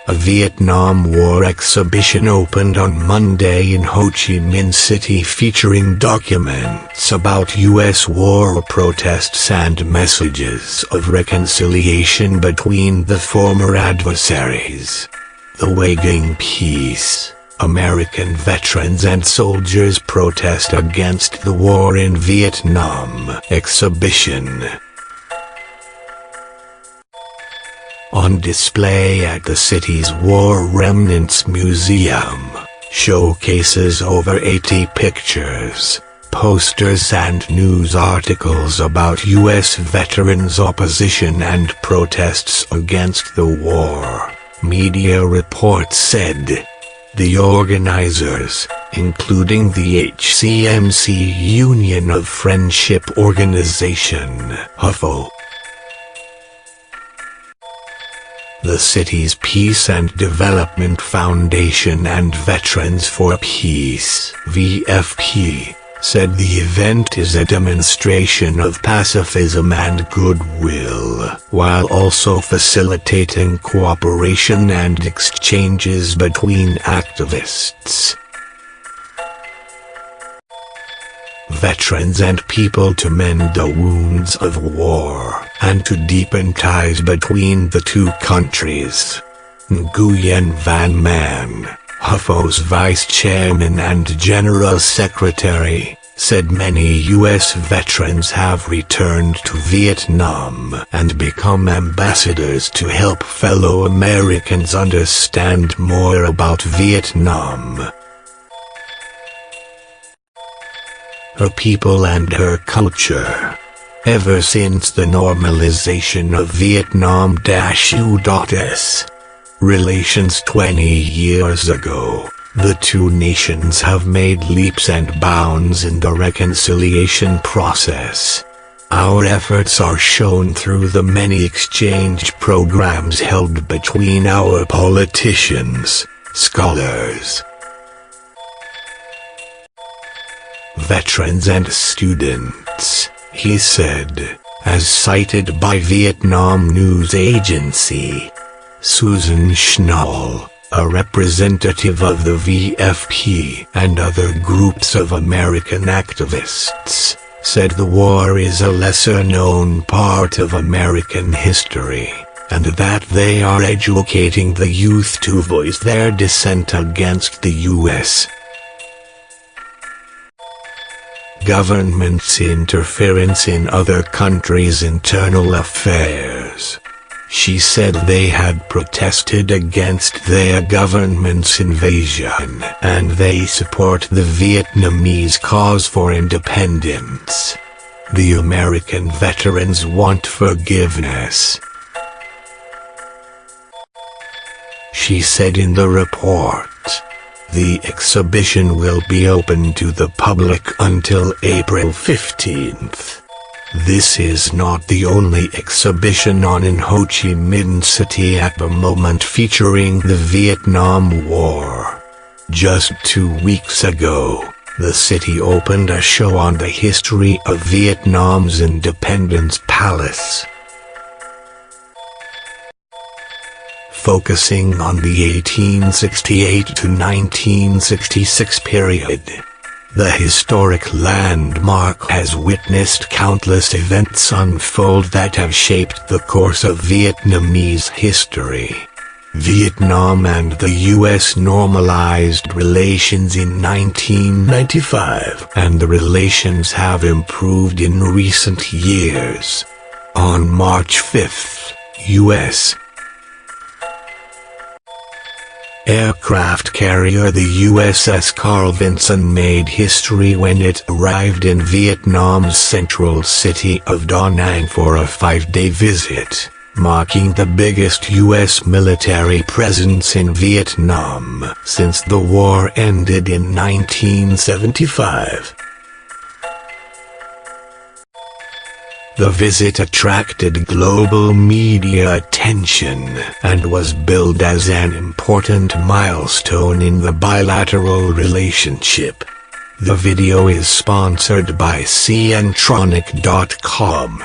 A Vietnam War exhibition opened on Monday in Ho Chi Minh City featuring documents about U.S. war protests and messages of reconciliation between the former adversaries. The Waging Peace, American Veterans and Soldiers Protest Against the War in Vietnam exhibition. On display at the city's War Remnants Museum, showcases over 80 pictures, posters and news articles about U.S. veterans' opposition and protests against the war, media reports said. The organizers, including the HCMC Union of Friendship Organization, HUFO, the city's Peace and Development Foundation and Veterans for Peace (VFP), said the event is a demonstration of pacifism and goodwill, while also facilitating cooperation and exchanges between activists, veterans and people to mend the wounds of war, and to deepen ties between the two countries. Nguyen Van Man, HUFO's vice chairman and general secretary, said many U.S. veterans have returned to Vietnam and become ambassadors to help fellow Americans understand more about Vietnam, her people and her culture. Ever since the normalization of Vietnam-U.S. relations 20 years ago, the two nations have made leaps and bounds in the reconciliation process. Our efforts are shown through the many exchange programs held between our politicians, scholars, veterans and students, he said, as cited by Vietnam news agency. Susan Schnall, a representative of the VFP and other groups of American activists, said the war is a lesser-known part of American history, and that they are educating the youth to voice their dissent against the U.S. government's interference in other countries' internal affairs. She said they had protested against their government's invasion, and they support the Vietnamese cause for independence. The American veterans want forgiveness, she said in the report. The exhibition will be open to the public until April 15th. This is not the only exhibition on in Ho Chi Minh City at the moment featuring the Vietnam War. Just 2 weeks ago, the city opened a show on the history of Vietnam's Independence Palace, focusing on the 1868 to 1966 period. The historic landmark has witnessed countless events unfold that have shaped the course of Vietnamese history. Vietnam and the U.S. normalized relations in 1995, and the relations have improved in recent years. On March 5, U.S. aircraft carrier the USS Carl Vinson made history when it arrived in Vietnam's central city of Da Nang for a 5-day visit, marking the biggest U.S. military presence in Vietnam since the war ended in 1975. The visit attracted global media attention and was billed as an important milestone in the bilateral relationship. The video is sponsored by Ciantronic.com.